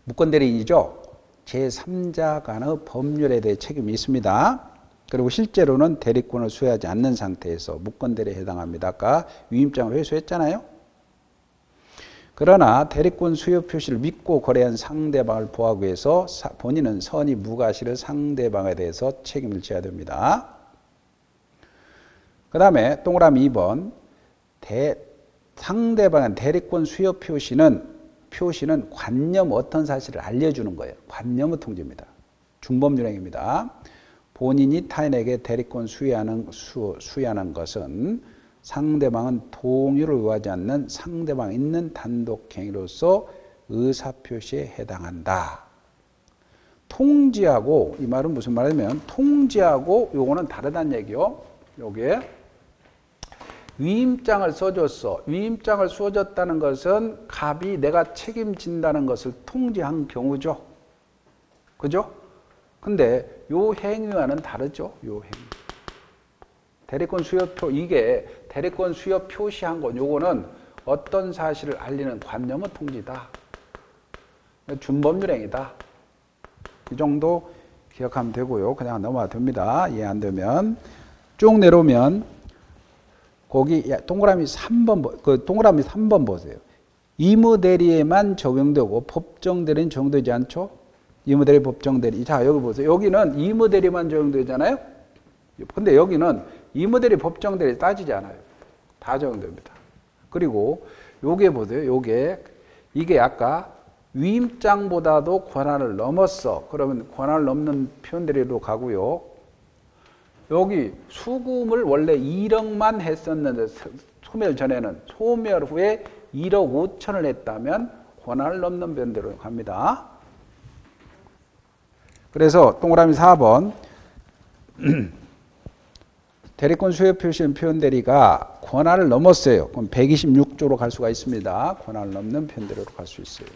무권대리인이죠. 제3자 간의 법률에 대해 책임이 있습니다. 그리고 실제로는 대리권을 수여하지 않는 상태에서 무권대리에 해당합니다. 아까 위임장을 회수했잖아요. 그러나 대리권 수여 표시를 믿고 거래한 상대방을 보호하기 위해서 본인은 선의 무과실의 상대방에 대해서 책임을 져야 됩니다. 그 다음에 동그라미 2번 상대방의 대리권 수여 표시는 관념 어떤 사실을 알려주는 거예요. 관념의 통지입니다. 중범률행입니다. 본인이 타인에게 대리권 수여하는 것은 상대방은 동의를 요하지 않는 상대방 있는 단독행위로서 의사표시에 해당한다. 통지하고 이 말은 무슨 말이냐면 통지하고 요거는 다르다는 얘기요. 요게 위임장을 써줬어. 위임장을 써줬다는 것은 갑이 내가 책임진다는 것을 통지한 경우죠. 그죠? 근데 요 행위와는 다르죠. 요 행위. 대리권 수여표, 이게 대리권 수여 표시한 것, 요거는 어떤 사실을 알리는 관념의 통지다. 준법률행위다. 이 정도 기억하면 되고요. 그냥 넘어가도 됩니다. 이해 안 되면. 쭉 내려오면, 거기 동그라미 3번 보세요. 의무대리에만 적용되고 법정대리는 적용되지 않죠? 의무대리, 법정대리. 자, 여기 보세요. 여기는 의무대리만 적용되잖아요? 근데 여기는 의무대리, 법정대리 따지지 않아요. 다 적용됩니다. 그리고 요게 보세요. 이게 아까 위임장보다도 권한을 넘었어. 그러면 권한을 넘는 표현대리로 가고요. 여기 수금을 원래 1억만 했었는데 소멸 전에는 소멸 후에 1억 5천을 했다면 권한을 넘는 표현대리로 갑니다. 그래서 동그라미 4번 대리권 수여 표시한 표현대리가 권한을 넘었어요. 그럼 126조로 갈 수가 있습니다. 권한을 넘는 표현대리로 갈 수 있어요.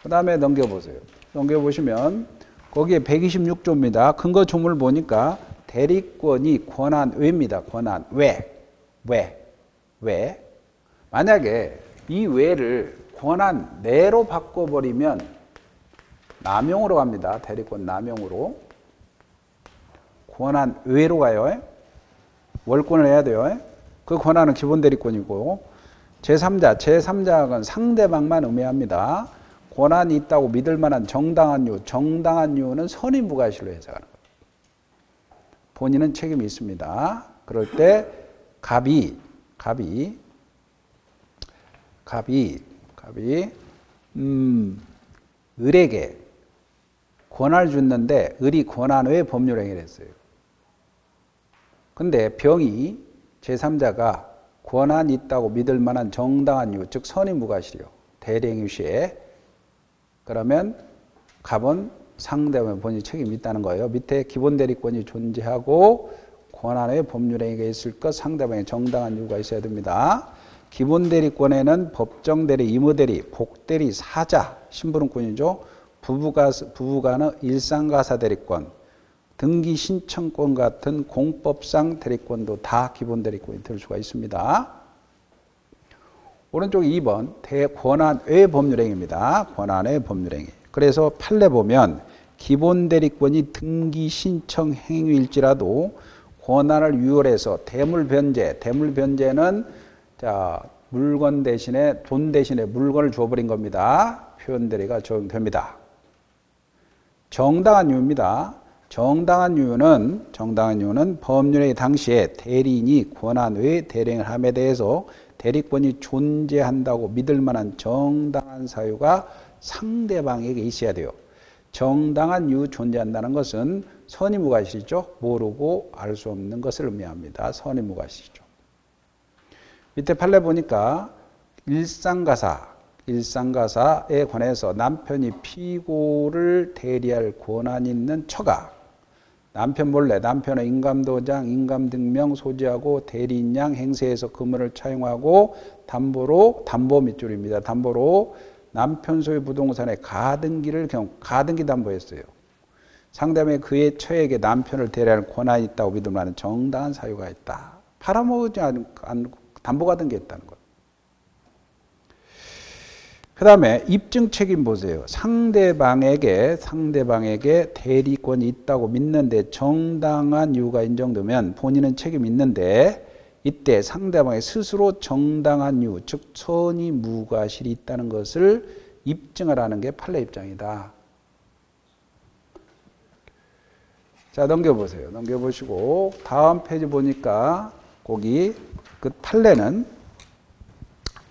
그 다음에 넘겨보세요. 넘겨보시면 거기에 126조입니다. 근거 조문을 보니까 대리권이 권한 외입니다. 권한 외. 만약에 이 외를 권한 내로 바꿔버리면 남용으로 갑니다. 대리권 남용으로. 권한 외로 가요. 월권을 해야 돼요. 그 권한은 기본 대리권이고 제3자는 상대방만 의미합니다. 권한이 있다고 믿을 만한 정당한 이유는 선의무과실로 해석하는 거예요. 본인은 책임이 있습니다. 그럴 때 갑이 을에게 권한을 줬는데 을이 권한 외 법률행위를 했어요. 근데 병이 제3자가 권한이 있다고 믿을 만한 정당한 이유, 즉 선의무과실이요. 대리행위 시에 그러면 갑은 상대방의 본인이 책임이 있다는 거예요. 밑에 기본 대리권이 존재하고 권한의 법률행위가 있을 것, 상대방의 정당한 이유가 있어야 됩니다. 기본 대리권에는 법정대리, 의무대리, 복대리, 사자, 심부름권이죠. 부부간의 일상가사 대리권, 등기 신청권 같은 공법상 대리권도 다 기본 대리권이 될 수가 있습니다. 오른쪽 2번 권한외 법률행위입니다. 권한외 법률행위. 그래서 판례 보면 기본 대리권이 등기 신청 행위일지라도 권한을 유월해서 대물변제는 자 물건 대신에 돈 대신에 물건을 줘버린 겁니다. 표현대리가 적용됩니다. 정당한 이유입니다. 정당한 이유는 법률행위 당시에 대리인이 권한 외 대리행위를 함에 대해서 대리권이 존재한다고 믿을 만한 정당한 사유가 상대방에게 있어야 돼요. 정당한 이유 존재한다는 것은 선의무과실이죠. 모르고 알 수 없는 것을 의미합니다. 선의무과실이죠. 밑에 판례 보니까 일상가사에 관해서 남편이 피고를 대리할 권한이 있는 처가 남편 몰래 남편의 인감도장, 인감등명 소지하고 대리인양 행세에서 금을 차용하고 담보 밑줄입니다. 담보로 남편 소유 부동산의 가등기를 가등기 담보했어요. 상대방이 그의 처에게 남편을 대리할 권한이 있다고 믿으면 정당한 사유가 있다. 팔아먹지 않고 담보가 등기했다는 것. 그 다음에 입증 책임 보세요. 상대방에게 대리권이 있다고 믿는데 정당한 이유가 인정되면 본인은 책임이 있는데 이때 상대방이 스스로 정당한 이유, 즉 선의 무과실이 있다는 것을 입증하라는 게 판례 입장이다. 자, 넘겨보세요. 넘겨보시고 다음 페이지 보니까 거기 그 판례는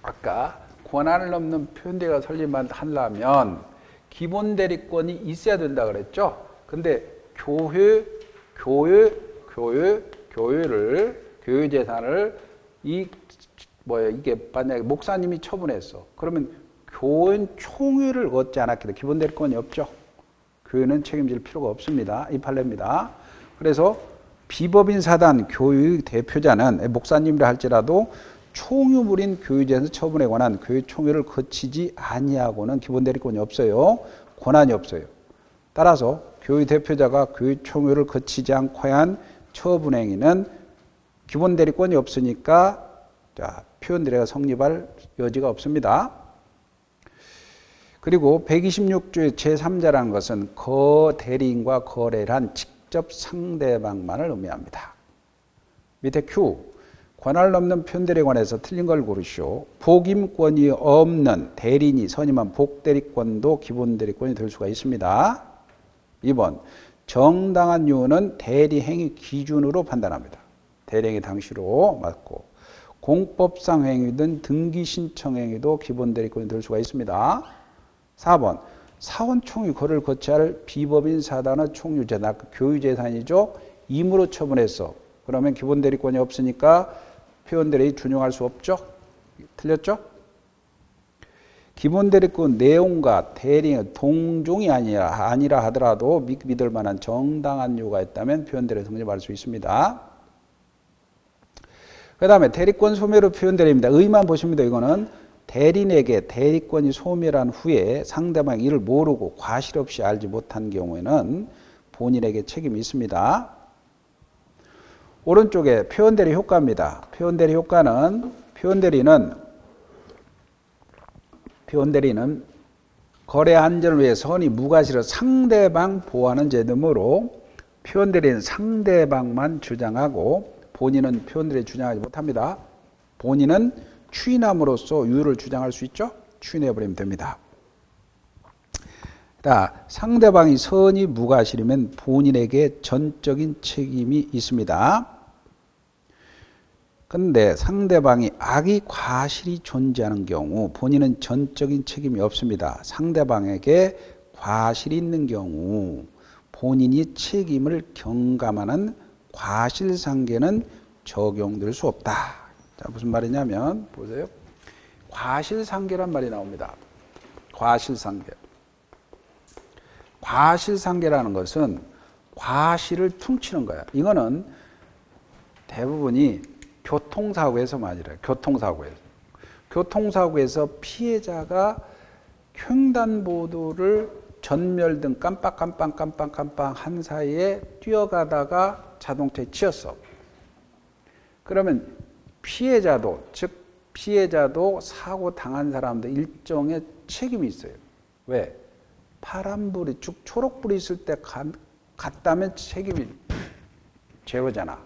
아까 권한을 넘는 표현대리가 설립만 하려면 기본 대리권이 있어야 된다 그랬죠. 근데 교회 재산을 이게 만약에 목사님이 처분했어. 그러면 교회 총회를 얻지 않았기 때문에 기본 대리권이 없죠. 교회는 책임질 필요가 없습니다. 이 판례입니다. 그래서 비법인 사단 교회 대표자는 목사님이라 할지라도 총유물인 교유재산 처분에 관한 교회 총회를 거치지 아니하고는 기본 대리권이 없어요. 권한이 없어요. 따라서 교회 대표자가 교회 총회를 거치지 않고 한 처분 행위는 기본 대리권이 없으니까 표현 대리가 성립할 여지가 없습니다. 그리고 126조의 제3자라는 것은 거대리인과 거래를 한 직접 상대방만을 의미합니다. 밑에 Q 권한을 넘는 표현대리에 관해서 틀린 걸 고르시오. 복임권이 없는 대리인이 선임한 복대리권도 기본대리권이 될 수가 있습니다. 2번 정당한 이유는 대리행위 기준으로 판단합니다. 대리행위 당시로 맞고 공법상 행위든 등기신청행위도 기본대리권이 될 수가 있습니다. 4번 사원총회 거래를 거치할 비법인 사단의 총유재산, 교유재산이죠. 임으로 처분했어. 그러면 기본대리권이 없으니까 표현대리 준용할 수 없죠. 틀렸죠? 기본대리권 내용과 대리의 동종이 아니라 하더라도 믿을 만한 정당한 이유가 있다면 표현대리 성립할 수 있습니다. 그 다음에 대리권 소멸의 표현대리입니다. 의의만 보십니다. 이거는 대리인에게 대리권이 소멸한 후에 상대방이 이를 모르고 과실 없이 알지 못한 경우에는 본인에게 책임이 있습니다. 오른쪽에 표현대리 효과입니다. 표현대리 효과는 표현대리는 거래 안전을 위해 선의 무과실을 상대방 보호하는 제도므로 표현대리는 상대방만 주장하고 본인은 표현대리 주장하지 못합니다. 본인은 추인함으로써 유효를 주장할 수 있죠. 추인해버리면 됩니다. 상대방이 선의 무과실이면 본인에게 전적인 책임이 있습니다. 그런데 상대방이 악의 과실이 존재하는 경우 본인은 전적인 책임이 없습니다. 상대방에게 과실이 있는 경우 본인이 책임을 경감하는 과실상계는 적용될 수 없다. 자, 무슨 말이냐면 보세요. 과실상계란 말이 나옵니다. 과실상계. 과실상계라는 것은 과실을 퉁치는 거야. 이거는 대부분이 교통사고에서 많이 일어나요. 교통사고에서 피해자가 횡단보도를 전멸등 깜빡 한 사이에 뛰어가다가 자동차에 치였어. 그러면 피해자도 사고 당한 사람도 일정의 책임이 있어요. 왜? 파란불이 쭉 초록불이 있을 때 갔다면 책임이 제어잖아.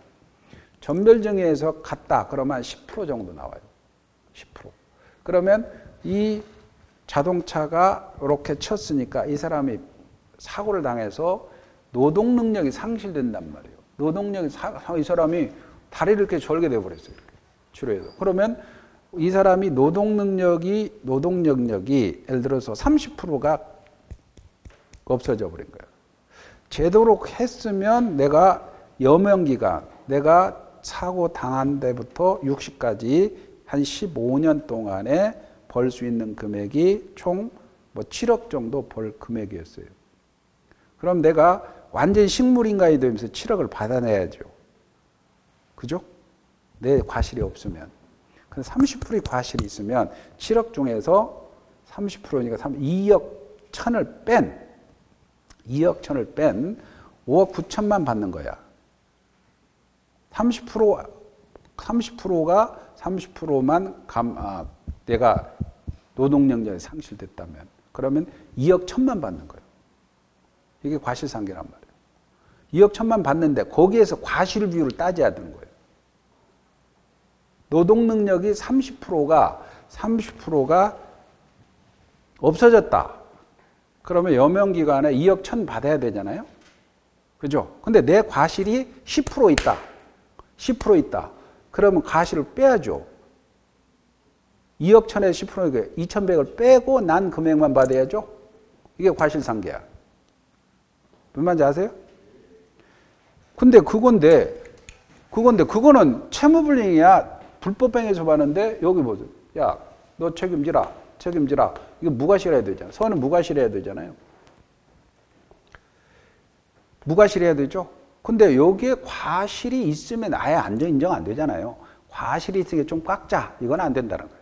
전멸증에서 갔다 그러면 10% 정도 나와요. 10%. 그러면 이 자동차가 이렇게 쳤으니까 이 사람이 사고를 당해서 노동 능력이 상실된단 말이에요. 이 사람이 다리를 이렇게 절게 돼버렸어요. 이렇게 치료해서. 그러면 이 사람이 노동 능력이 예를 들어서 30%가 없어져 버린 거예요. 제대로 했으면 내가 여명기간, 내가 사고 당한 데부터 60까지 한 15년 동안에 벌 수 있는 금액이 총 뭐 7억 정도 벌 금액이었어요. 그럼 내가 완전 식물인간이 되면서 7억을 받아내야죠. 그죠? 내 과실이 없으면. 근데 30%의 과실이 있으면 7억 중에서 30%니까 2억 1천을 뺀 2억 1천을 뺀 5억 9천만 받는 거야. 30%가 30%만 내가 노동 능력이 상실됐다면 그러면 2억 1천만 받는 거예요. 이게 과실상계란 말이에요. 2억 1천만 받는데 거기에서 과실 비율을 따져야 되는 거예요. 노동 능력이 30%가 없어졌다. 그러면 여명기간에 2억 1천 받아야 되잖아요. 그죠? 근데 내 과실이 10% 있다. 10% 있다. 그러면 과실을 빼야죠. 2억 1천에 10%니까 2,100을 빼고 난 금액만 받아야죠. 이게 과실상계야. 무슨 말인지 아세요? 근데 그거는 채무불이익이야. 불법행위에서 받는데 여기 보세요. 야, 너 책임지라. 이거 무과실해야 되잖아. 서는 무과실해야 되잖아요. 무과실해야 되죠. 근데 여기에 과실이 있으면 아예 인정 안 되잖아요. 과실이 있으니까 좀 꽉 짜. 이건 안 된다는 거예요.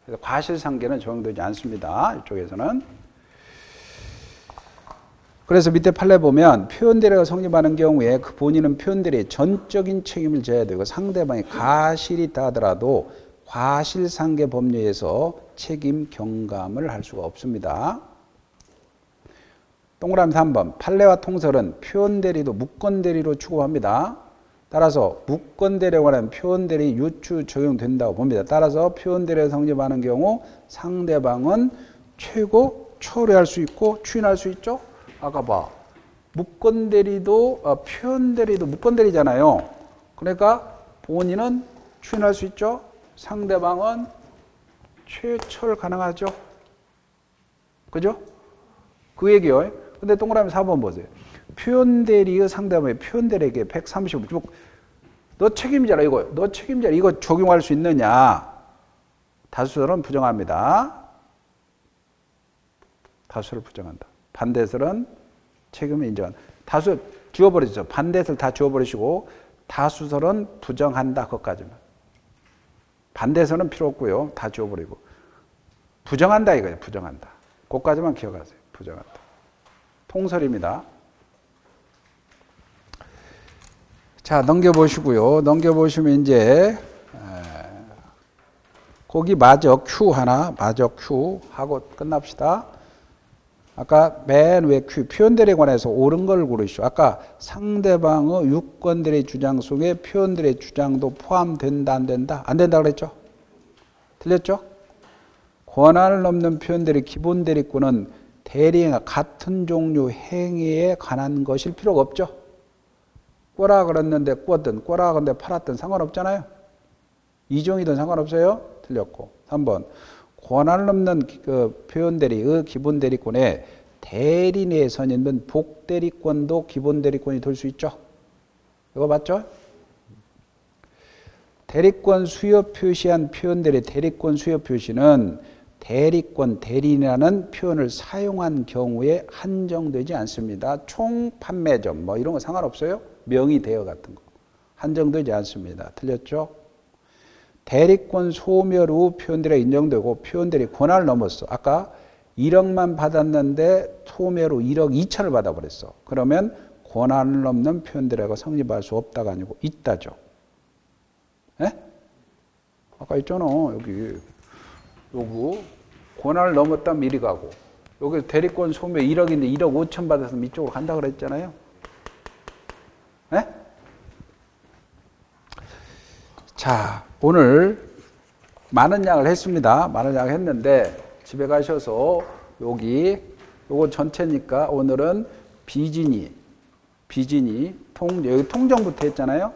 그래서 과실상계는 적용되지 않습니다. 이쪽에서는. 그래서 밑에 판례 보면 표현대리가 성립하는 경우에 그 본인은 표현대리의 전적인 책임을 져야 되고 상대방이 과실이 있다 하더라도 과실상계 법률에서 책임 경감을 할 수가 없습니다. 동그라미 3번 판례와 통설은 표현대리도 무권대리로 추구합니다. 따라서 무권대리에 관한 표현대리 유추 적용된다고 봅니다. 따라서 표현대리가 성립하는 경우 상대방은 최고 초래할 수 있고 추인할 수 있죠. 아까 봐. 무권대리도 표현대리도 무권대리잖아요. 그러니까 본인은 추인할 수 있죠. 상대방은 최초를 가능하죠. 그죠? 그 얘기요. 근데 동그라미 4번 보세요. 표현대리의 상대방이 표현대리에게 135. 너 책임져라 이거. 너 책임져라 이거 적용할 수 있느냐. 다수설은 부정합니다. 다수를 부정한다. 반대설은 책임을 인정한다. 다수 지워버리죠. 반대설 다 지워버리시고 다수설은 부정한다. 그것까지만. 반대설은 필요 없고요. 다 지워버리고. 부정한다 이거예요. 부정한다. 그것까지만 기억하세요. 부정한다. 통설입니다. 자, 넘겨보시고요. 넘겨보시면 이제 거기 마저 Q 하나, 마저 Q 하고 끝납시다. 아까 맨 위에 Q, 표현대리에 관해서 옳은 걸 고르시오. 아까 상대방의 유권대리 주장 속에 표현대리 주장도 포함된다, 안 된다? 안 된다 그랬죠? 틀렸죠? 권한을 넘는 표현대리 기본대리권은 대리행위 같은 종류 행위에 관한 것일 필요가 없죠? 꼬라 그랬는데 꼬든, 꼬라 그랬는데 팔았든 상관없잖아요? 이종이든 상관없어요? 틀렸고. 3번. 권한을 넘는 그 표현대리의 기본대리권에 대리 내 선임된 복대리권도 기본대리권이 될 수 있죠? 이거 맞죠? 대리권 수요 표시한 표현대리 대리권 수요 표시는 대리권, 대리인이라는 표현을 사용한 경우에 한정되지 않습니다. 총 판매점 뭐 이런 거 상관없어요? 명의 대여 같은 거. 한정되지 않습니다. 틀렸죠? 대리권 소멸 후 표현대리가 인정되고 표현대리 권한을 넘었어. 아까 1억만 받았는데 소멸 후 1억 2천을 받아버렸어. 그러면 권한을 넘는 표현대리가 성립할 수 없다가 아니고 있다죠. 예? 아까 있잖아. 여기 권한을 넘었다면 이리 가고 여기 대리권 소멸 1억인데 1억 5천 받았으면 이쪽으로 간다 그랬잖아요. 예? 자, 오늘 많은 양을 했습니다. 많은 양을 했는데 집에 가셔서 요거 전체니까 오늘은 비진이 여기 통정부터 했잖아요.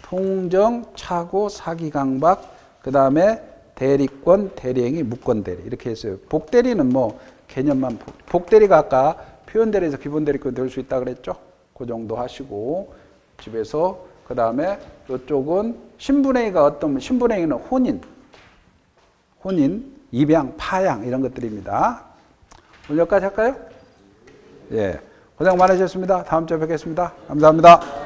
통정, 차고, 사기, 강박, 그 다음에 대리권, 대리행위, 무권대리 이렇게 했어요. 복대리는 뭐 개념만 복대리가 아까 표현대리에서 기본대리권 될 수 있다 그랬죠. 그 정도 하시고 집에서 그 다음에 이쪽은 신분행위가 신분행위는 혼인 혼인, 입양, 파양 이런 것들입니다. 오늘 여기까지 할까요? 예. 고생 많으셨습니다. 다음 주에 뵙겠습니다. 감사합니다.